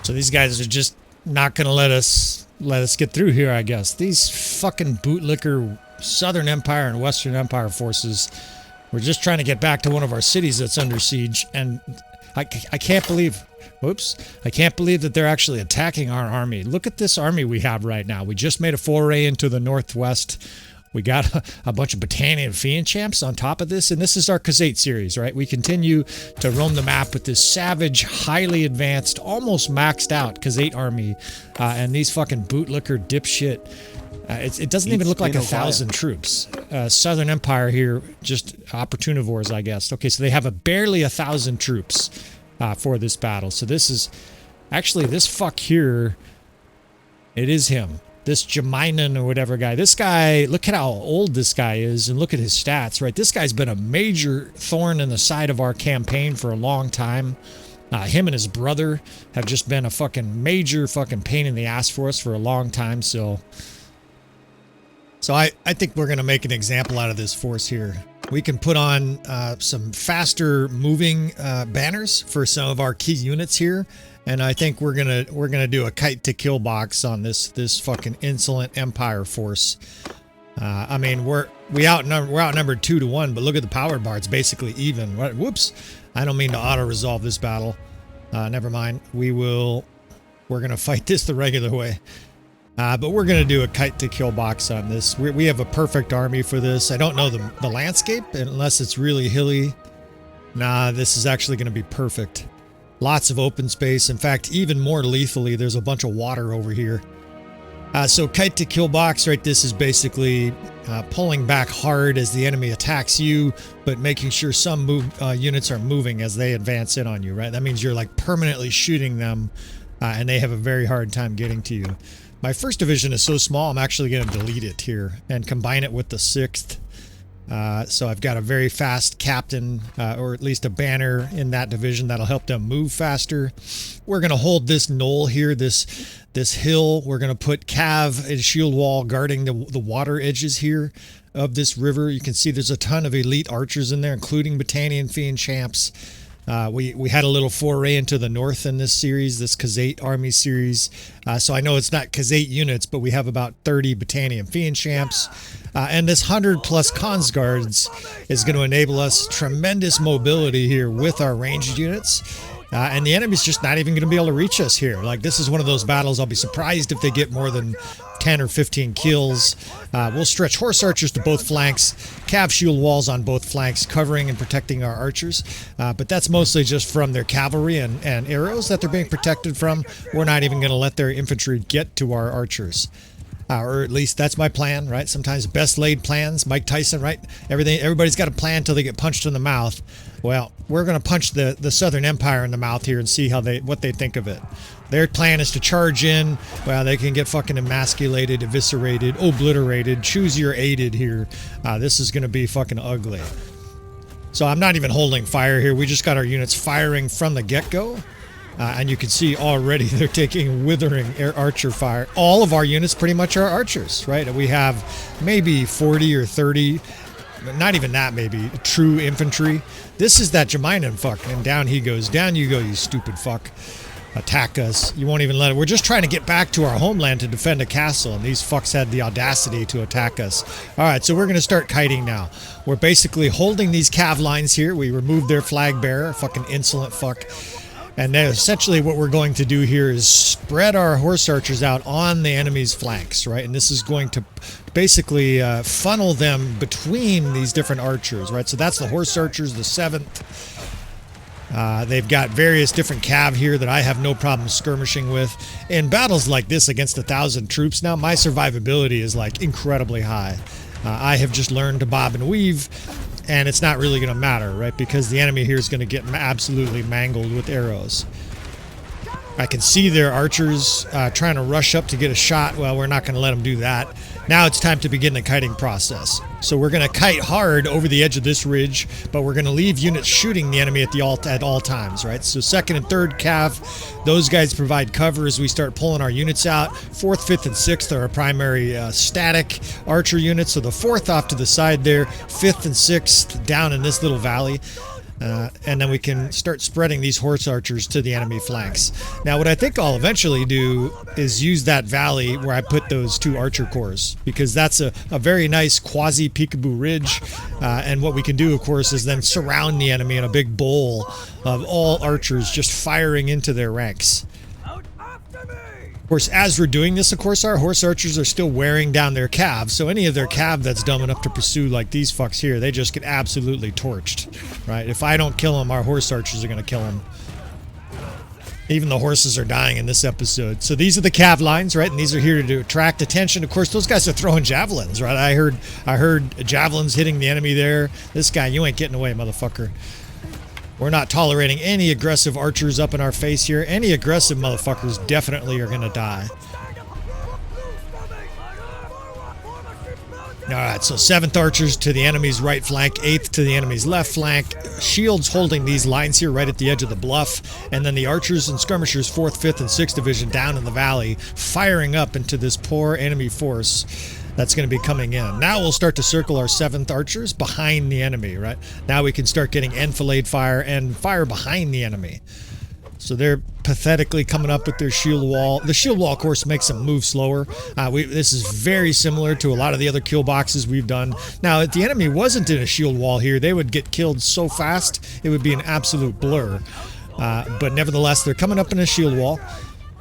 So these guys are just not going to let us get through here, I guess. These fucking bootlicker Southern Empire and Western Empire forces. We're just trying to get back to one of our cities that's under siege, and I can't believe, I can't believe that they're actually attacking our army. Look at this army we have right now. We just made a foray into the northwest. We got a bunch of Battanian fian champs on top of this, and this is our Khuzait series, right? We continue to roam the map with this savage, highly advanced, almost maxed out Khuzait army, and these fucking bootlicker dipshit. It doesn't even look like 1,000 troops. Southern Empire here, just opportunivores, I guess. Okay, so they have barely 1,000 troops for this battle. So this is actually this fuck here. It is him. This Jeminan or whatever guy. This guy, look at how old this guy is and look at his stats, right? This guy's been a major thorn in the side of our campaign for a long time. Him and his brother have just been a fucking major fucking pain in the ass for us for a long time. So I think we're going to make an example out of this force here. We can put on some faster moving banners for some of our key units here. And I think we're gonna do a kite to kill box on this fucking insolent Empire force. I mean we're outnumbered 2-1, but look at the power bar; it's basically even. Whoops! I don't mean to auto resolve this battle. Never mind. We're gonna fight this the regular way. But we're gonna do a kite to kill box on this. We have a perfect army for this. I don't know the landscape unless it's really hilly. Nah, this is actually gonna be perfect. Lots of open space. In fact, even more lethally, there's a bunch of water over here. So kite to kill box, right? This is basically pulling back hard as the enemy attacks you, but making sure some units are moving as they advance in on you, right? That means you're like permanently shooting them, and they have a very hard time getting to you. My first division is so small, I'm actually going to delete it here and combine it with the 6th. So I've got a very fast captain, or at least a banner in that division that'll help them move faster. We're going to hold this knoll here, this hill. We're going to put cav and shield wall guarding the water edges here of this river. You can see there's a ton of elite archers in there, including Battanian fian champs. We had a little foray into the north in this series, this Khuzait army series. So I know it's not Khuzait units, but we have about 30 Battanian fian champs. And this 100+ cons guards is going to enable us tremendous mobility here with our ranged units. And the enemy's just not even going to be able to reach us here. Like, this is one of those battles I'll be surprised if they get more than 10 or 15 kills. We'll stretch horse archers to both flanks, cav shield walls on both flanks, covering and protecting our archers. But that's mostly just from their cavalry and arrows that they're being protected from. We're not even going to let their infantry get to our archers. Or at least that's my plan, right? Sometimes best laid plans, Mike Tyson, right? Everybody's got a plan until they get punched in the mouth. Well, we're going to punch the Southern Empire in the mouth here and see what they think of it. Their plan is to charge in. Well, they can get fucking emasculated, eviscerated, obliterated. Choose your aided here. This is going to be fucking ugly. So I'm not even holding fire here. We just got our units firing from the get-go. And you can see already they're taking withering archer fire. All of our units pretty much are archers, right? We have maybe 40 or 30, not even that maybe, true infantry. This is that Jeminan fuck, and down he goes. Down you go, you stupid fuck. Attack us. You won't even let it. We're just trying to get back to our homeland to defend a castle, and these fucks had the audacity to attack us. All right, so we're going to start kiting now. We're basically holding these cav lines here. We removed their flag bearer, fucking insolent fuck. And then essentially what we're going to do here is spread our horse archers out on the enemy's flanks, right? And this is going to basically funnel them between these different archers, right? So that's the horse archers, the 7th. They've got various different cav here that I have no problem skirmishing with. In battles like this against 1,000 troops now, my survivability is like incredibly high. I have just learned to bob and weave. And it's not really going to matter, right? Because the enemy here is going to get absolutely mangled with arrows. I can see their archers trying to rush up to get a shot. Well, we're not going to let them do that. Now it's time to begin the kiting process. So we're going to kite hard over the edge of this ridge, but we're going to leave units shooting the enemy at all times, right? So 2nd and 3rd cav, those guys provide cover as we start pulling our units out. 4th, 5th, and 6th are our primary static archer units. So the 4th off to the side there, 5th and 6th down in this little valley. And then we can start spreading these horse archers to the enemy flanks. Now, what I think I'll eventually do is use that valley where I put those 2 archer cores, because that's a very nice quasi-peekaboo ridge. And what we can do, of course, is then surround the enemy in a big bowl of all archers just firing into their ranks. Of course, as we're doing this, of course, our horse archers are still wearing down their cav, so any of their cav that's dumb enough to pursue like these fucks here, they just get absolutely torched, right? If I don't kill them, our horse archers are going to kill them. Even the horses are dying in this episode. So these are the cav lines, right? And these are here to attract attention. Of course, those guys are throwing javelins, right? I heard javelins hitting the enemy there. This guy, you ain't getting away, motherfucker. We're not tolerating any aggressive archers up in our face here. Any aggressive motherfuckers definitely are going to die. Alright, so 7th archers to the enemy's right flank, 8th to the enemy's left flank. Shields holding these lines here right at the edge of the bluff. And then the archers and skirmishers 4th, 5th, and 6th division down in the valley, firing up into this poor enemy force that's going to be coming in. Now we'll start to circle our 7th archers behind the enemy, right? Now we can start getting enfilade fire and fire behind the enemy. So they're pathetically coming up with their shield wall. The shield wall, of course, makes them move slower. This is very similar to a lot of the other kill boxes we've done. Now, if the enemy wasn't in a shield wall here, they would get killed so fast, it would be an absolute blur. But nevertheless, they're coming up in a shield wall.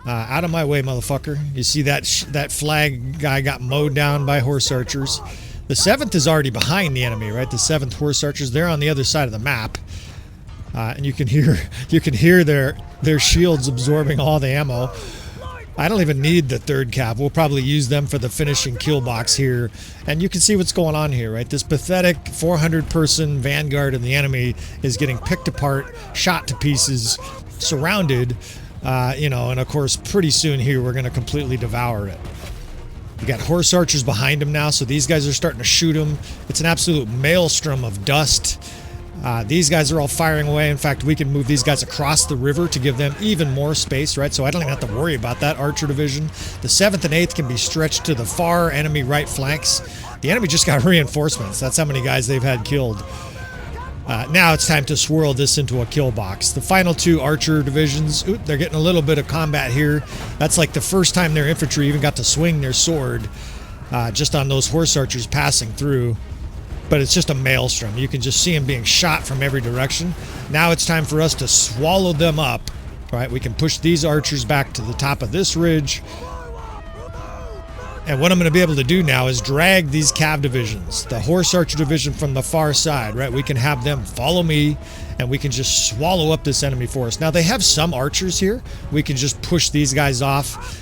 Out of my way, motherfucker. You see that flag guy got mowed down by horse archers. The 7th is already behind the enemy, right? The 7th horse archers, they're on the other side of the map. And you can hear their shields absorbing all the ammo. I don't even need the 3rd cav. We'll probably use them for the finishing kill box here. And you can see what's going on here, right? This pathetic 400-person vanguard of the enemy is getting picked apart, shot to pieces, surrounded. And of course, pretty soon here, we're going to completely devour it. We got horse archers behind him now, so these guys are starting to shoot him. It's an absolute maelstrom of dust. These guys are all firing away. In fact, we can move these guys across the river to give them even more space, right? So I don't even have to worry about that archer division. The 7th and 8th can be stretched to the far enemy right flanks. The enemy just got reinforcements. That's how many guys they've had killed. Now it's time to swirl this into a kill box. The final 2 archer divisions, they're getting a little bit of combat here. That's like the first time their infantry even got to swing their sword just on those horse archers passing through. But it's just a maelstrom. You can just see them being shot from every direction. Now it's time for us to swallow them up. Right? We can push these archers back to the top of this ridge. And what I'm going to be able to do now is drag these cav divisions, the horse archer division from the far side, right? We can have them follow me, and we can just swallow up this enemy force. Now, they have some archers here. We can just push these guys off.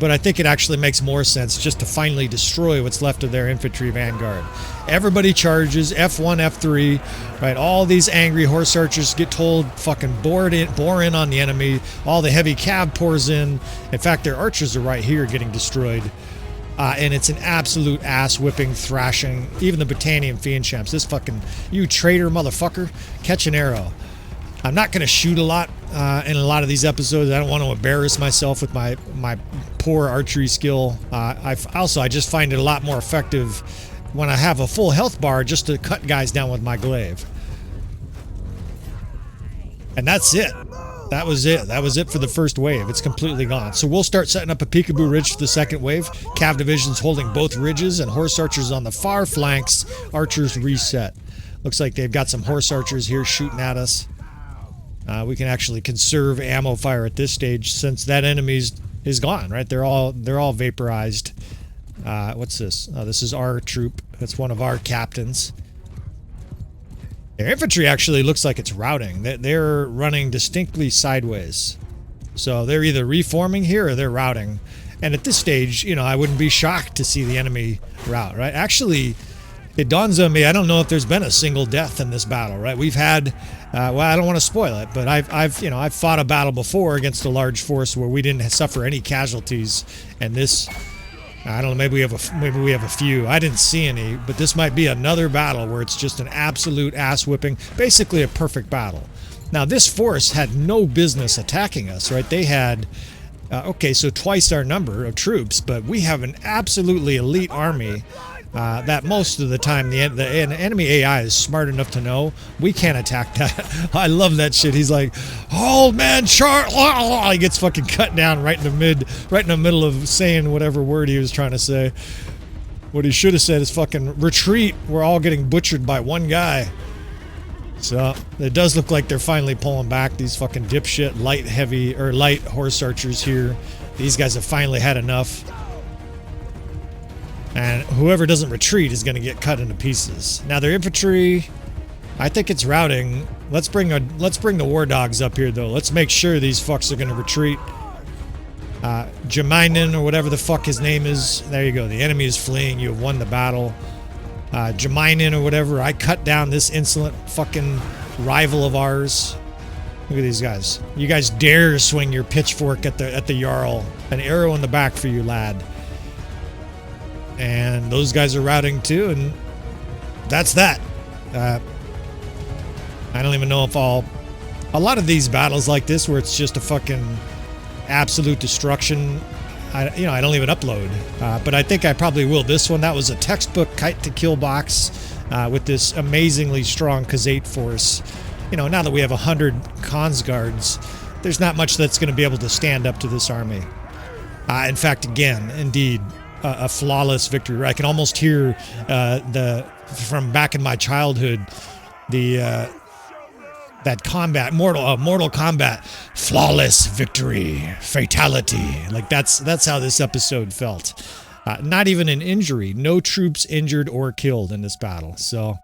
But I think it actually makes more sense just to finally destroy what's left of their infantry vanguard. Everybody charges, F1, F3, right? All these angry horse archers get told fucking bore in on the enemy. All the heavy cav pours in. In fact, their archers are right here getting destroyed. And it's an absolute ass-whipping, thrashing. Even the Battanian fian champs. This fucking, you traitor motherfucker, catch an arrow. I'm not going to shoot a lot in a lot of these episodes. I don't want to embarrass myself with my poor archery skill. I just find it a lot more effective when I have a full health bar just to cut guys down with my glaive. And that's it. That was it. That was it for the first wave. It's completely gone. So we'll start setting up a peekaboo ridge for the second wave. Cav divisions holding both ridges and horse archers on the far flanks. Archers reset. Looks like they've got some horse archers here shooting at us. We can actually conserve ammo fire at this stage since that enemy is gone, right? They're all vaporized. What's this? Oh, this is our troop. That's one of our captains. Their infantry actually looks like it's routing. They're running distinctly sideways. So they're either reforming here or they're routing. And at this stage, I wouldn't be shocked to see the enemy rout, right? Actually, it dawns on me, I don't know if there's been a single death in this battle, right? We've had, well, I don't want to spoil it, but I've fought a battle before against a large force where we didn't suffer any casualties. And this, I don't know, maybe we have a few. I didn't see any, but this might be another battle where it's just an absolute ass whipping, basically a perfect battle. Now, this force had no business attacking us, right? They had, okay, so twice our number of troops, but we have an absolutely elite army. that most of the time the enemy AI is smart enough to know we can't attack that. I love that shit. He's like, "Oh man, he gets fucking cut down right in the middle of saying whatever word he was trying to say. What he should have said is fucking retreat. We're all getting butchered by one guy." So it does look like they're finally pulling back. These fucking dipshit light horse archers here. These guys have finally had enough. And whoever doesn't retreat is going to get cut into pieces. Now their infantry, I think it's routing. Let's bring the war dogs up here though. Let's make sure these fucks are going to retreat. Jamainen or whatever the fuck his name is. There you go. The enemy is fleeing. You have won the battle. Jamainen or whatever. I cut down this insolent fucking rival of ours. Look at these guys. You guys dare swing your pitchfork at the Jarl. An arrow in the back for you, lad. And those guys are routing too, and that's that. I don't even know if a lot of these battles like this where it's just a fucking absolute destruction, I don't even upload. But I think I probably will. This one, that was a textbook kite to kill box with this amazingly strong Khuzait force. Now that we have 100 Khans guards, there's not much that's going to be able to stand up to this army. In fact, again, indeed, a flawless victory. I can almost hear from back in my childhood, that combat, Mortal Kombat, flawless victory, fatality. Like that's how this episode felt. Not even an injury, no troops injured or killed in this battle. So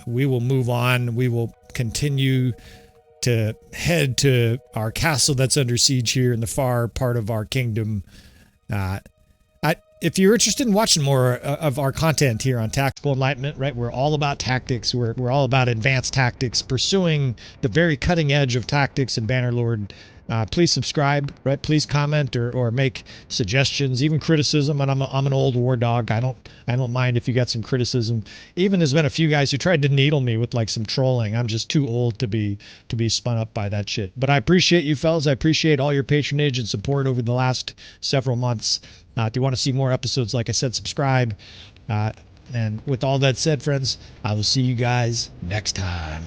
we will move on. We will continue to head to our castle that's under siege here in the far part of our kingdom. If you're interested in watching more of our content here on Tactical Enlightenment, right, we're all about tactics. We're all about advanced tactics, pursuing the very cutting edge of tactics and Bannerlord. Please subscribe, right? Please comment or make suggestions, even criticism. And I'm an old war dog. I don't mind if you got some criticism. Even there's been a few guys who tried to needle me with like some trolling. I'm just too old to be spun up by that shit. But I appreciate you fellas. I appreciate all your patronage and support over the last several months. If you want to see more episodes, like I said, subscribe. And with all that said, friends, I will see you guys next time.